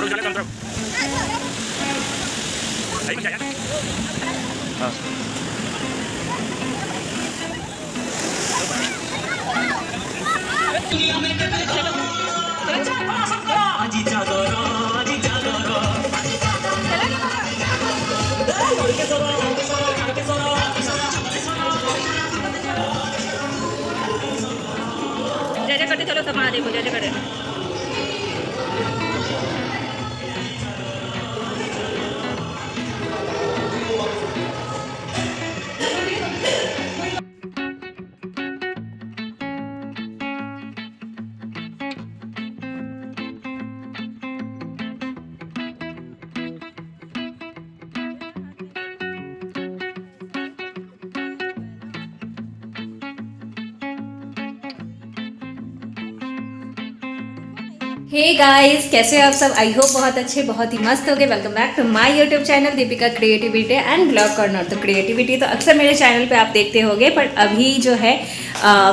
जय जय करते चलो सब महादेव को जय जय करे। हे गाइस, कैसे हो आप सब? आई होप बहुत अच्छे, बहुत ही मस्त हो गए। Welcome back to my YouTube channel Deepika creativity and blog corner. तो क्रिएटिविटी तो अक्सर मेरे चैनल पे आप देखते होंगे, पर अभी जो है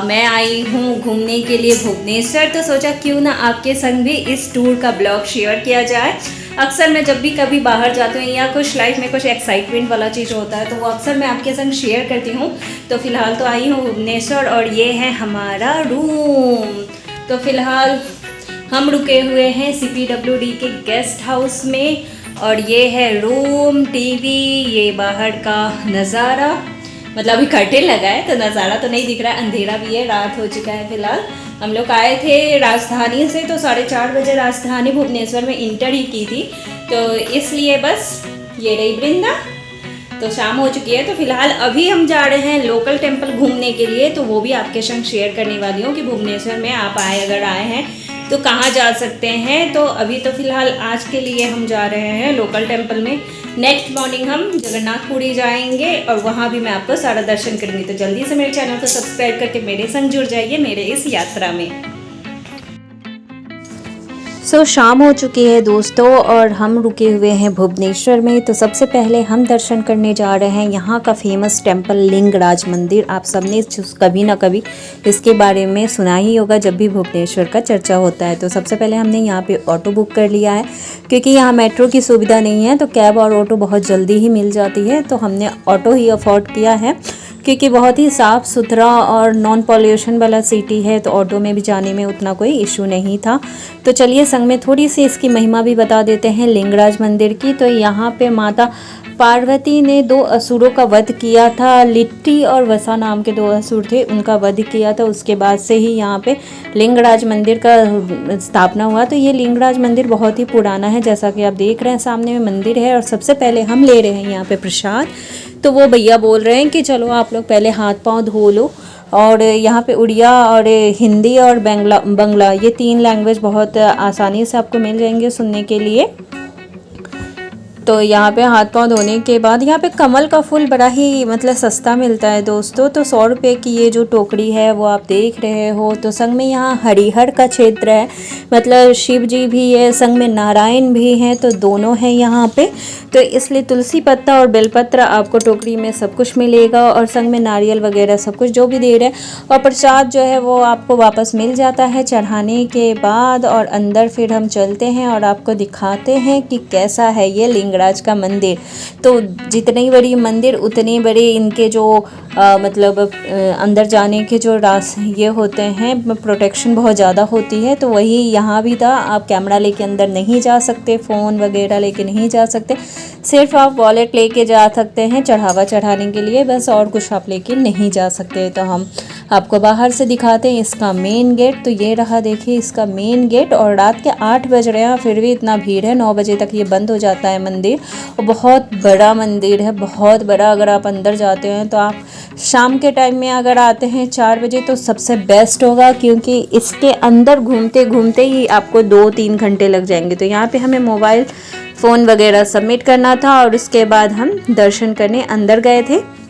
मैं आई हूँ घूमने के लिए भुवनेश्वर। तो सोचा क्यों ना आपके संग भी इस टूर का ब्लॉग शेयर किया जाए। अक्सर मैं जब भी कभी बाहर जाती हूँ या कुछ लाइफ में कुछ एक्साइटमेंट वाला चीज़ होता है तो वो अक्सर मैं आपके संग शेयर करती हूँ। तो फिलहाल तो आई हूँ भुवनेश्वर और ये है हमारा रूम। तो फिलहाल हम रुके हुए हैं CPWD के गेस्ट हाउस में और ये है रूम, टीवी, ये बाहर का नज़ारा। मतलब अभी कर्टेन लगा है तो नज़ारा तो नहीं दिख रहा है, अंधेरा भी है, रात हो चुका है। फिलहाल हम लोग आए थे राजधानी से तो 4:30 बजे राजधानी भुवनेश्वर में इंटर ही की थी, तो इसलिए बस ये रही वृंदा। तो शाम हो चुकी है, तो फिलहाल अभी हम जा रहे हैं लोकल टेम्पल घूमने के लिए। तो वो भी आपके संग शेयर करने वाली हूँ कि भुवनेश्वर में आप अगर आए हैं तो कहाँ जा सकते हैं। तो अभी तो फिलहाल आज के लिए हम जा रहे हैं लोकल टेम्पल में। नेक्स्ट मॉर्निंग हम जगन्नाथपुरी जाएंगे और वहाँ भी मैं आपको सारा दर्शन करूँगी। तो जल्दी से मेरे चैनल को सब्सक्राइब करके मेरे संग जुड़ जाइए मेरे इस यात्रा में। शाम हो चुकी है दोस्तों और हम रुके हुए हैं भुवनेश्वर में। तो सबसे पहले हम दर्शन करने जा रहे हैं यहाँ का फेमस टेम्पल लिंगराज मंदिर। आप सबने कभी ना कभी इसके बारे में सुना ही होगा जब भी भुवनेश्वर का चर्चा होता है। तो सबसे पहले हमने यहाँ पे ऑटो बुक कर लिया है क्योंकि यहाँ मेट्रो की सुविधा नहीं है, तो कैब और ऑटो बहुत जल्दी ही मिल जाती है। तो हमने ऑटो ही अफोर्ड किया है क्योंकि बहुत ही साफ़ सुथरा और नॉन पॉल्यूशन वाला सिटी है, तो ऑटो में भी जाने में उतना कोई इशू नहीं था। तो चलिए संग में थोड़ी सी इसकी महिमा भी बता देते हैं लिंगराज मंदिर की। तो यहाँ पे माता पार्वती ने 2 असुरों का वध किया था। लिट्टी और वसा नाम के 2 असुर थे, उनका वध किया था। उसके बाद से ही यहाँ पे लिंगराज मंदिर का स्थापना हुआ। तो ये लिंगराज मंदिर बहुत ही पुराना है, जैसा कि आप देख रहे हैं सामने में मंदिर है। और सबसे पहले हम ले रहे हैं यहाँ पे प्रसाद। तो वो भैया बोल रहे हैं कि चलो आप लोग पहले हाथ पांव धो लो। और यहाँ पे उड़िया और हिंदी और बंगला ये 3 लैंग्वेज बहुत आसानी से आपको मिल जाएंगे सुनने के लिए। तो यहाँ पे हाथ पांव धोने के बाद यहाँ पे कमल का फूल बड़ा ही मतलब सस्ता मिलता है दोस्तों। तो 100 रुपये की ये जो टोकरी है वो आप देख रहे हो। तो संग में यहाँ हरिहर का क्षेत्र है, मतलब शिव जी भी है, संग में नारायण भी हैं, तो दोनों हैं यहाँ पे। तो इसलिए तुलसी पत्ता और बेलपत्र आपको टोकरी में सब कुछ मिलेगा और संग में नारियल वगैरह सब कुछ जो भी दे रहे हैं। और प्रसाद जो है वो आपको वापस मिल जाता है चढ़ाने के बाद। और अंदर फिर हम चलते हैं और आपको दिखाते हैं कि कैसा है ये लिंगराज का मंदिर। तो जितनी बड़ी मंदिर उतनी बड़ी इनके जो मतलब अंदर जाने के जो ये होते हैं, प्रोटेक्शन बहुत ज़्यादा होती है। तो वही यहाँ भी था, आप कैमरा लेके अंदर नहीं जा सकते, फ़ोन वगैरह लेके नहीं जा सकते, सिर्फ आप वॉलेट लेके जा सकते हैं चढ़ावा चढ़ाने के लिए, बस और कुछ आप लेके नहीं जा सकते। तो हम आपको बाहर से दिखाते हैं इसका मेन गेट। तो ये रहा, देखिए इसका मेन गेट। और रात के 8 बज रहे हैं फिर भी इतना भीड़ है, 9 बजे तक ये बंद हो जाता है मंदिर। और बहुत बड़ा मंदिर है, बहुत बड़ा। अगर आप अंदर जाते हैं तो आप शाम के टाइम में अगर आते हैं 4 बजे तो सबसे बेस्ट होगा, क्योंकि इसके अंदर घूमते घूमते ही आपको 2-3 घंटे लग जाएंगे। तो यहाँ पे हमें मोबाइल फ़ोन वगैरह सबमिट करना था और उसके बाद हम दर्शन करने अंदर गए थे।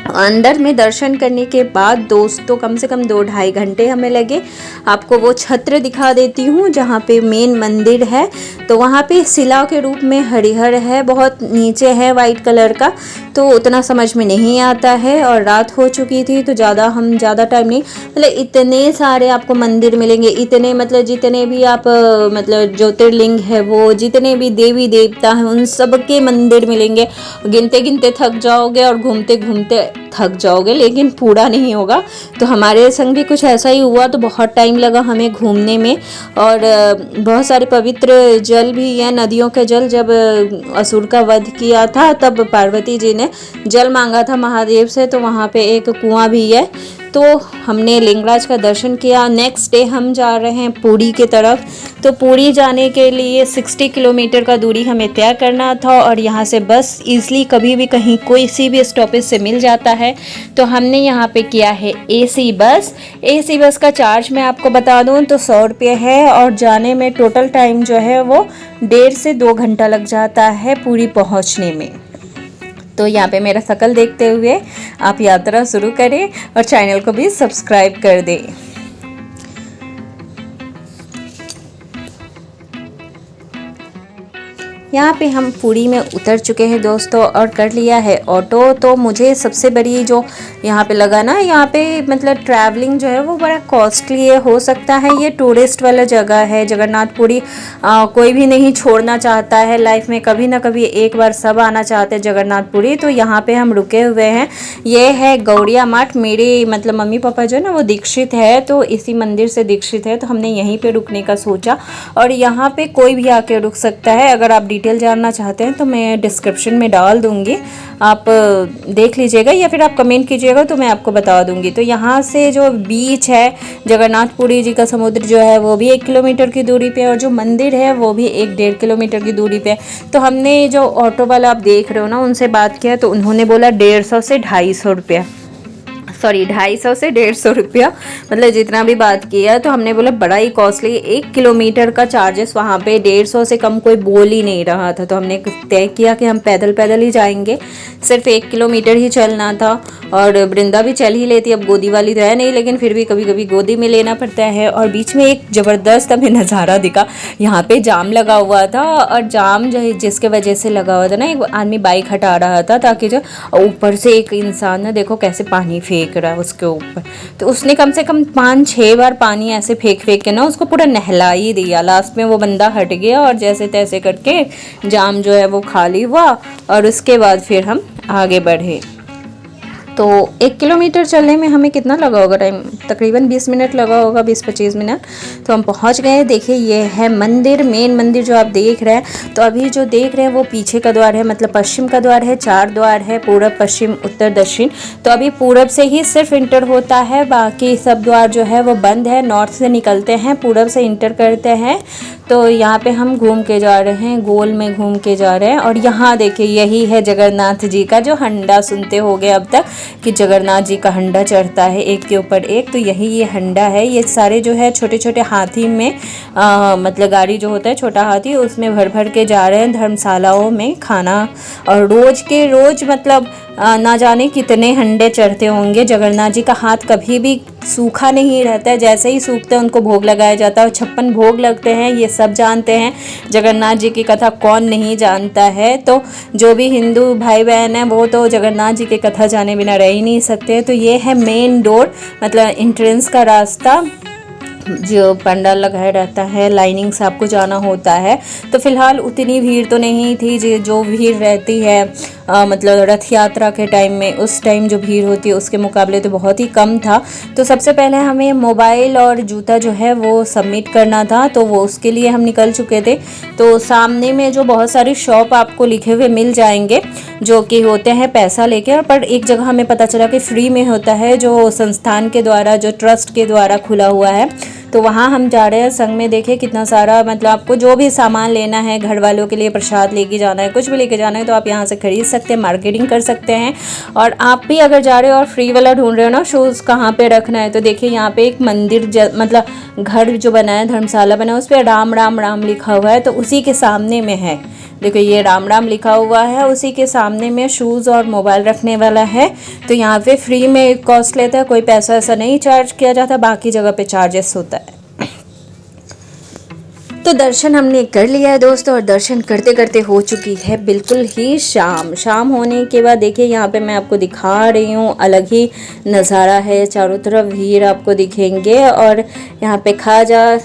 अंदर में दर्शन करने के बाद दोस्तों कम से कम 2-2.5 घंटे हमें लगे। आपको वो छत्र दिखा देती हूँ जहाँ पे मेन मंदिर है। तो वहाँ पे शिला के रूप में हरिहर है, बहुत नीचे है वाइट कलर का, तो उतना समझ में नहीं आता है। और रात हो चुकी थी तो ज़्यादा टाइम नहीं, मतलब इतने सारे आपको मंदिर मिलेंगे, इतने मतलब जितने भी आप मतलब ज्योतिर्लिंग है, वो जितने भी देवी देवता हैं उन सब के मंदिर मिलेंगे। गिनते गिनते थक जाओगे और घूमते घूमते थक जाओगे, लेकिन पूरा नहीं होगा। तो हमारे संग भी कुछ ऐसा ही हुआ, तो बहुत टाइम लगा हमें घूमने में। और बहुत सारे पवित्र जल भी है, नदियों के जल। जब असुर का वध किया था तब पार्वती जी ने जल मांगा था महादेव से, तो वहाँ पे एक कुआं भी है। तो हमने लिंगराज का दर्शन किया। नेक्स्ट डे हम जा रहे हैं पुरी की तरफ। तो पुरी जाने के लिए 60 किलोमीटर का दूरी हमें तय करना था, और यहाँ से बस ईज़िली कभी भी कहीं कोई सी भी स्टॉपेज से मिल जाता है। तो हमने यहाँ पे किया है एसी बस। एसी बस का चार्ज मैं आपको बता दूँ तो 100 रुपये है, और जाने में टोटल टाइम जो है वो 1.5 से 2 घंटा लग जाता है पुरी पहुँचने में। तो यहाँ पे मेरा शकल देखते हुए आप यात्रा शुरू करें और चैनल को भी सब्सक्राइब कर दें। यहाँ पे हम पुरी में उतर चुके हैं दोस्तों, और कर लिया है ऑटो। तो मुझे सबसे बड़ी जो यहाँ पे लगा ना, यहाँ पे मतलब ट्रैवलिंग जो है वो बड़ा कॉस्टली हो सकता है। ये टूरिस्ट वाला जगह है जगन्नाथपुरी, कोई भी नहीं छोड़ना चाहता है लाइफ में, कभी ना कभी एक बार सब आना चाहते हैं जगन्नाथपुरी। तो यहाँ पे हम रुके हुए हैं। ये है गौड़िया मठ। मेरे मतलब मम्मी पापा जो है ना वो दीक्षित है, तो इसी मंदिर से दीक्षित है, तो हमने यहीं पर रुकने का सोचा। और यहाँ पर कोई भी आके रुक सकता है। अगर आप डिटेल जानना चाहते हैं तो मैं डिस्क्रिप्शन में डाल दूंगी, आप देख लीजिएगा, या फिर आप कमेंट कीजिएगा तो मैं आपको बता दूंगी। तो यहाँ से जो बीच है जगन्नाथपुरी जी का, समुद्र जो है वो भी 1 किलोमीटर की दूरी पे, और जो मंदिर है वो भी 1-1.5 किलोमीटर की दूरी पे। तो हमने जो ऑटो वाला आप देख रहे हो ना उनसे बात किया, तो उन्होंने बोला 150 से 250 रुपया, सॉरी 250 से 150 रुपया, मतलब जितना भी बात किया। तो हमने बोला बड़ा ही कॉस्टली, 1 किलोमीटर का चार्जेस वहाँ पे 150 से कम कोई बोल ही नहीं रहा था। तो हमने तय किया कि हम पैदल ही जाएंगे, सिर्फ 1 किलोमीटर ही चलना था। और वृंदा भी चल ही लेती, अब गोदी वाली तो है नहीं, लेकिन फिर भी कभी कभी गोदी में लेना पड़ता है। और बीच में एक ज़बरदस्त हमें नज़ारा दिखा, यहाँ पे जाम लगा हुआ था, और जाम जो जिसके वजह से लगा हुआ था ना, एक आदमी बाइक हटा रहा था ताकि जो ऊपर से एक इंसान ना देखो कैसे पानी फेंक रहा है उसके ऊपर। तो उसने कम से कम 5-6 बार पानी ऐसे फेंक के ना उसको पूरा नहला ही दिया। लास्ट में वो बंदा हट गया और जैसे तैसे करके जाम जो है वो खाली हुआ, और उसके बाद फिर हम आगे बढ़े। तो 1 किलोमीटर चलने में हमें कितना लगा होगा टाइम, तकरीबन 20 मिनट लगा होगा, 20-25 मिनट। तो हम पहुंच गए। देखिए ये है मंदिर, मेन मंदिर जो आप देख रहे हैं। तो अभी जो देख रहे हैं वो पीछे का द्वार है, मतलब पश्चिम का द्वार है। 4 द्वार है, पूरब, पश्चिम, उत्तर, दक्षिण। तो अभी पूरब से ही सिर्फ इंटर होता है, बाकी सब द्वार जो है वो बंद है। नॉर्थ से निकलते हैं, पूरब से इंटर करते हैं। तो यहाँ पे हम घूम के जा रहे हैं, गोल में घूम के जा रहे हैं। और यहाँ देखिए यही है जगन्नाथ जी का जो हंडा, सुनते होंगे अब तक कि जगन्नाथ जी का हंडा चढ़ता है एक के ऊपर एक। तो यही ये हंडा है। ये सारे जो है छोटे छोटे हाथी में मतलब गाड़ी जो होता है छोटा हाथी, उसमें भर भर के जा रहे हैं धर्मशालाओं में खाना। और रोज के रोज मतलब ना जाने कितने हंडे चढ़ते होंगे। जगन्नाथ जी का हाथ कभी भी सूखा नहीं रहता है, जैसे ही सूखते हैं उनको भोग लगाया जाता है। और 56 भोग लगते हैं, ये सब जानते हैं। जगन्नाथ जी की कथा कौन नहीं जानता है। तो जो भी हिंदू भाई बहन हैं वो तो जगन्नाथ जी की कथा जाने बिना रह ही नहीं सकते। तो ये है मेन डोर, मतलब एंट्रेंस का रास्ता जो पंडाल लगाया रहता है, लाइनिंग से आपको जाना होता है। तो फिलहाल उतनी भीड़ तो नहीं थी जो भीड़ रहती है मतलब रथ यात्रा के टाइम में, उस टाइम जो भीड़ होती है उसके मुकाबले तो बहुत ही कम था। तो सबसे पहले हमें मोबाइल और जूता जो है वो सबमिट करना था, तो वो उसके लिए हम निकल चुके थे। तो सामने में जो बहुत सारी शॉप आपको लिखे हुए मिल जाएंगे जो कि होते हैं पैसा लेके, पर एक जगह हमें पता चला कि फ्री में होता है, जो संस्थान के द्वारा, जो ट्रस्ट के द्वारा खुला हुआ है। तो वहाँ हम जा रहे हैं। संग में देखिए कितना सारा, मतलब आपको जो भी सामान लेना है, घर वालों के लिए प्रसाद लेके जाना है, कुछ भी लेके जाना है, तो आप यहाँ से खरीद सकते हैं, मार्केटिंग कर सकते हैं। और आप भी अगर जा रहे हो और फ्री वाला ढूंढ रहे हो ना शूज़ कहाँ पे रखना है, तो देखिए यहाँ पे एक मंदिर मतलब घर जो बना है, धर्मशाला बना है, उस पर राम राम राम लिखा हुआ है। तो उसी के सामने में है, देखो ये राम राम लिखा हुआ है, उसी के सामने में शूज़ और मोबाइल रखने वाला है। तो यहाँ पे फ्री में कॉस्ट लेता है, कोई पैसा ऐसा नहीं चार्ज किया जाता, बाकी जगह पे चार्जेस होता है। तो दर्शन हमने कर लिया है दोस्तों, और दर्शन करते करते हो चुकी है बिल्कुल ही शाम होने के बाद देखिए यहाँ पे मैं आपको दिखा रही हूँ, अलग ही नज़ारा है, चारों तरफ भीड़ आपको दिखेंगे। और यहाँ पे खाजा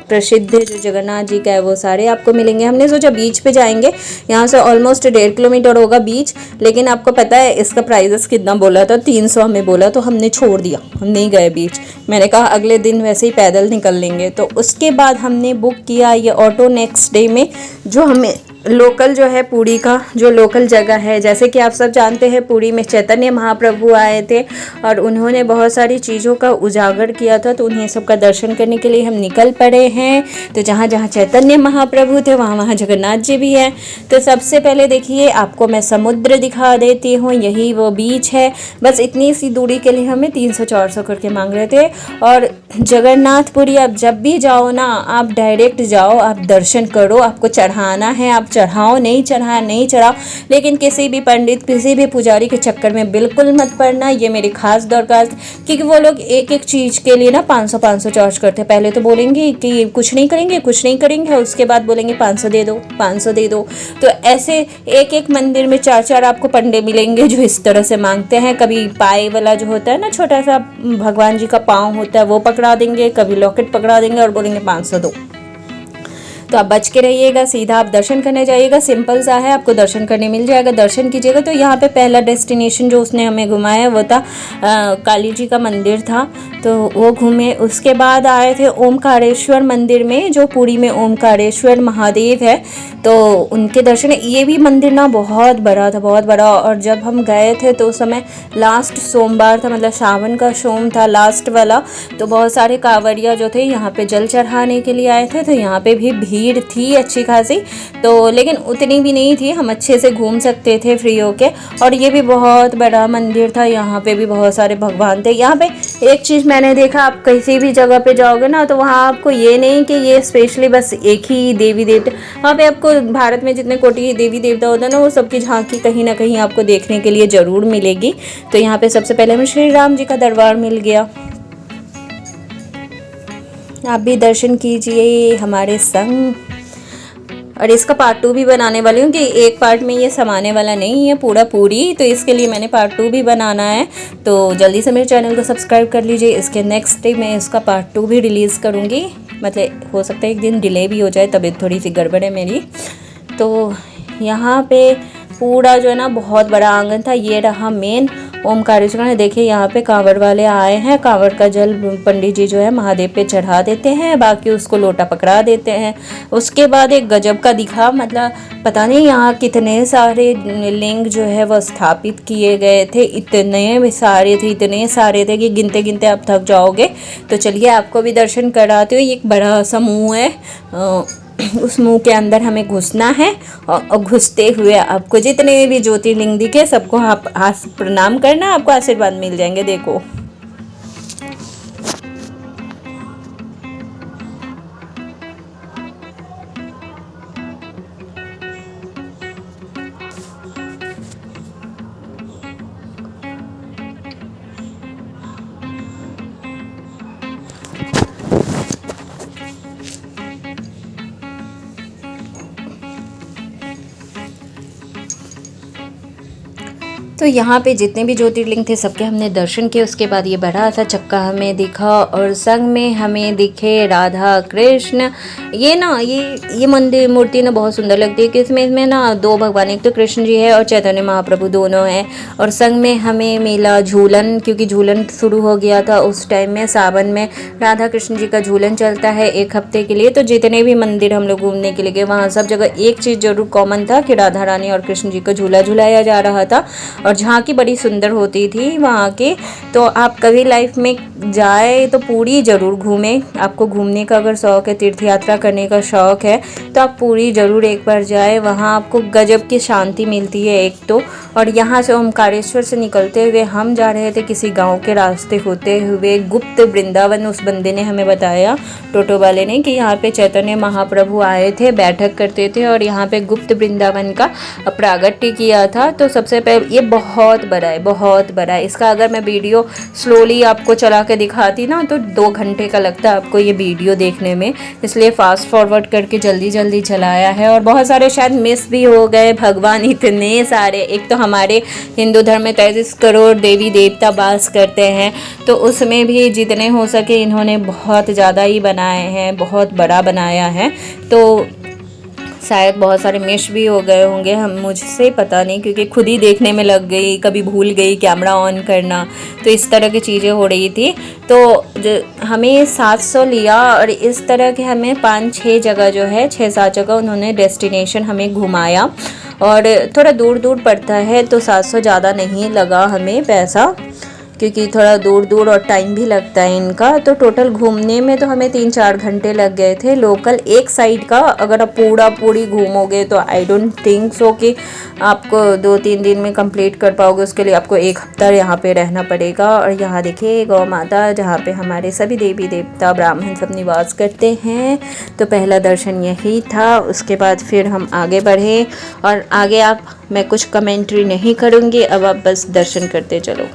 प्रसिद्ध जो जगन्नाथ जी का है वो सारे आपको मिलेंगे। हमने सोचा बीच पे जाएंगे, यहाँ से ऑलमोस्ट 1.5 किलोमीटर होगा बीच, लेकिन आपको पता है इसका प्राइजेस कितना बोला था, 300 हमें बोला, तो हमने छोड़ दिया, हम नहीं गए बीच। मैंने कहा अगले दिन वैसे ही पैदल निकल लेंगे। तो उसके बाद हमने बुक किया ये ऑटो नेक्स्ट डे में, जो हमें लोकल जो है पुरी का जो लोकल जगह है, जैसे कि आप सब जानते हैं पुरी में चैतन्य महाप्रभु आए थे और उन्होंने बहुत सारी चीज़ों का उजागर किया था, तो उन्हें सबका दर्शन करने के लिए हम निकल पड़े हैं। तो जहाँ जहाँ चैतन्य महाप्रभु थे वहाँ वहाँ जगन्नाथ जी भी हैं। तो सबसे पहले देखिए आपको मैं समुद्र दिखा देती हूँ, यही वो बीच है। बस इतनी सी दूरी के लिए हमें 300-400 करके मांग रहे थे। और जगन्नाथपुरी आप जब भी जाओ ना, आप डायरेक्ट जाओ, आप दर्शन करो, आपको चढ़ाना है आप चढ़ाओ, नहीं चढ़ाया नहीं चढ़ाओ, लेकिन किसी भी पंडित किसी भी पुजारी के चक्कर में बिल्कुल मत पड़ना। ये मेरी खास दरखास्त, क्योंकि वो लोग एक एक चीज़ के लिए ना 500 चार्ज करते हैं। पहले तो बोलेंगे कि कुछ नहीं करेंगे, उसके बाद बोलेंगे 500 दे दो, 500 दे दो। तो ऐसे एक एक मंदिर में 4 आपको पंडे मिलेंगे जो इस तरह से मांगते हैं। कभी पाए वाला जो होता है ना, छोटा सा भगवान जी का पाँव होता है, वो पकड़ा देंगे, कभी लॉकेट पकड़ा देंगे और बोलेंगे 500 दो। तो आप बच के रहिएगा, सीधा आप दर्शन करने जाइएगा, सिंपल सा है, आपको दर्शन करने मिल जाएगा, दर्शन कीजिएगा। तो यहाँ पे पहला डेस्टिनेशन जो उसने हमें घुमाया वो था काली जी का मंदिर था, तो वो घूमे। उसके बाद आए थे ओमकारेश्वर मंदिर में, जो पुरी में ओमकारेश्वर महादेव है, तो उनके दर्शन। ये भी मंदिर ना बहुत बड़ा था, बहुत बड़ा। और जब हम गए थे तो उस समय लास्ट सोमवार था, मतलब सावन का सोम था लास्ट वाला। तो बहुत सारे कांवड़िया जो थे यहाँ पे जल चढ़ाने के लिए आए थे, तो यहाँ पे भी भीड़ थी अच्छी खासी, तो लेकिन उतनी भी नहीं थी, हम अच्छे से घूम सकते थे फ्री होके। और ये भी बहुत बड़ा मंदिर था, यहाँ पे भी बहुत सारे भगवान थे। यहाँ पे एक चीज़ मैंने देखा, आप किसी भी जगह पे जाओगे ना, तो वहाँ आपको ये नहीं कि ये स्पेशली बस एक ही देवी देवता, वहाँ पे आपको भारत में जितने कोटि देवी देवता होते हैं ना, वो सबकी झांकी कहीं ना कहीं आपको देखने के लिए ज़रूर मिलेगी। तो यहाँ पे सबसे पहले हमें श्री राम जी का दरबार मिल गया। आप भी दर्शन कीजिए हमारे संग। और इसका पार्ट 2 भी बनाने वाली हूँ, कि एक पार्ट में ये समाने वाला नहीं है पूरी, तो इसके लिए मैंने पार्ट 2 भी बनाना है। तो जल्दी से मेरे चैनल को सब्सक्राइब कर लीजिए। इसके नेक्स्ट डे मैं इसका पार्ट 2 भी रिलीज़ करूँगी, मतलब हो सकता है एक दिन डिले भी हो जाए, तबीयत थोड़ी सी गड़बड़ है मेरी। तो यहाँ पे पूरा जो है ना बहुत बड़ा आंगन था। ये रहा मेन ओमकारेश्वर है। देखिए यहाँ पे कांवड़ वाले आए हैं, कांवड़ का जल पंडित जी जो है महादेव पे चढ़ा देते हैं, बाकी उसको लोटा पकड़ा देते हैं। उसके बाद एक गजब का दिखा, मतलब पता नहीं यहाँ कितने सारे लिंग जो है वो स्थापित किए गए थे, इतने सारे थे कि गिनते गिनते आप थक जाओगे। तो चलिए आपको भी दर्शन कराते हुए, एक बड़ा समूह है, उस मुंह के अंदर हमें घुसना है, और घुसते हुए आपको जितने भी ज्योतिर्लिंग दिखे सबको आप प्रणाम करना, आपको आशीर्वाद मिल जाएंगे। देखो तो यहाँ पे जितने भी ज्योतिर्लिंग थे सबके हमने दर्शन किए। उसके बाद ये बड़ा सा चक्का हमें दिखा, और संग में हमें दिखे राधा कृष्ण। ये ना ये मंदिर मूर्ति ना बहुत सुंदर लगती है, कि इसमें ना 2 भगवान, एक तो कृष्ण जी है और चैतन्य महाप्रभु दोनों हैं। और संग में हमें मिला झूलन, क्योंकि झूलन शुरू हो गया था उस टाइम में, सावन में राधा कृष्ण जी का झूलन चलता है 1 हफ्ते के लिए। तो जितने भी मंदिर हम लोग घूमने के लिए गए, वहाँ सब जगह एक चीज़ जरूर कॉमन था कि राधा रानी और कृष्ण जी का झूला झुलाया जा रहा था। और और झांकी बड़ी सुंदर होती थी वहाँ की। तो आप कभी लाइफ में जाए तो पूरी ज़रूर घूमें। आपको घूमने का अगर शौक़ है, तीर्थ यात्रा करने का शौक़ है, तो आप पूरी ज़रूर एक बार जाए। वहाँ आपको गजब की शांति मिलती है एक तो। और यहाँ से ओमकारेश्वर से निकलते हुए हम जा रहे थे किसी गांव के रास्ते होते हुए गुप्त वृंदावन। उस बंदे ने हमें बताया, टोटो वाले ने, कि यहाँ पे चैतन्य महाप्रभु आए थे, बैठक करते थे और यहाँ पे गुप्त वृंदावन का प्रागट्य किया था। तो सबसे पहले ये बहुत बड़ा है, बहुत बड़ा है। इसका अगर मैं वीडियो स्लोली आपको चला के दिखाती ना तो 2 घंटे का लगता है आपको ये वीडियो देखने में, इसलिए फास्ट फॉरवर्ड करके जल्दी जल्दी चलाया है। और बहुत सारे शायद मिस भी हो गए। भगवान इतने सारे, एक तो हमारे हिंदू धर्म में 33 करोड़ देवी देवता वास करते हैं, तो उसमें भी जितने हो सके इन्होंने बहुत ज़्यादा ही बनाए हैं, बहुत बड़ा बनाया है। तो शायद बहुत सारे मिस भी हो गए होंगे, हम मुझसे पता नहीं, क्योंकि खुद ही देखने में लग गई, कभी भूल गई कैमरा ऑन करना, तो इस तरह की चीज़ें हो रही थी। तो हमें 700 लिया और इस तरह के हमें 5-6 जगह जो है, 6-7 जगह उन्होंने डेस्टिनेशन हमें घुमाया। और थोड़ा दूर दूर पड़ता है तो 700 ज़्यादा नहीं लगा हमें पैसा, क्योंकि थोड़ा दूर दूर और टाइम भी लगता है इनका। तो टोटल घूमने में तो हमें 3-4 घंटे लग गए थे लोकल एक साइड का। अगर आप पूरी घूमोगे तो आई डोंट थिंक सो कि आपको 2-3 दिन में कंप्लीट कर पाओगे। उसके लिए आपको 1 हफ्ता यहाँ पे रहना पड़ेगा। और यहाँ देखिए गौ माता, जहाँ पे हमारे सभी देवी देवता ब्राह्मण सब निवास करते हैं। तो पहला दर्शन यही था। उसके बाद फिर हम आगे बढ़े और आगे मैं कुछ कमेंट्री नहीं करूँगी, अब आप बस दर्शन करते चलो।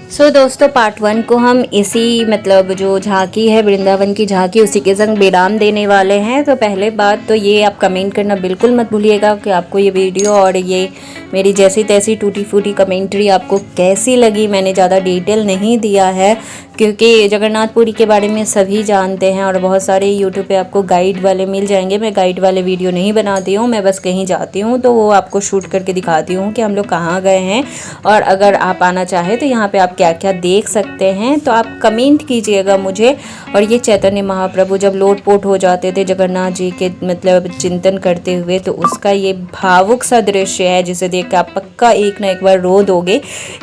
सो दोस्तों पार्ट 1 को हम इसी मतलब जो झांकी है वृंदावन की झांकी उसी के संग विराम देने वाले हैं। तो पहले बात तो ये आप कमेंट करना बिल्कुल मत भूलिएगा कि आपको ये वीडियो और ये मेरी जैसी तैसी टूटी फूटी कमेंट्री आपको कैसी लगी। मैंने ज़्यादा डिटेल नहीं दिया है क्योंकि जगन्नाथपुरी के बारे में सभी जानते हैं और बहुत सारे यूट्यूब पे आपको गाइड वाले मिल जाएंगे। मैं गाइड वाले वीडियो नहीं बनाती हूँ, मैं बस कहीं जाती हूँ तो वो आपको शूट करके दिखाती हूँ कि हम लोग कहाँ गए हैं। और अगर आप आना चाहें तो यहाँ पे आप क्या क्या देख सकते हैं तो आप कमेंट कीजिएगा मुझे। और ये चैतन्य महाप्रभु जब लोटपोट हो जाते थे जगन्नाथ जी के मतलब चिंतन करते हुए, तो उसका ये भावुक सा दृश्य है जिसे देख कर आप पक्का एक ना एक बार रो दोगे।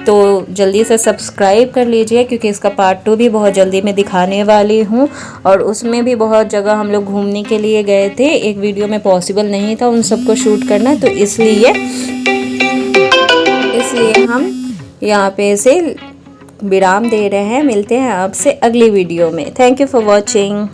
तो जल्दी से सब्सक्राइब कर लीजिए क्योंकि इसका पार्ट 2 भी बहुत जल्दी मैं दिखाने वाली हूँ। और उसमें भी बहुत जगह हम लोग घूमने के लिए गए थे, एक वीडियो में पॉसिबल नहीं था उन सबको शूट करना, तो इसलिए हम यहाँ पे से विराम दे रहे हैं। मिलते हैं आपसे अगली वीडियो में। Thank you for watching.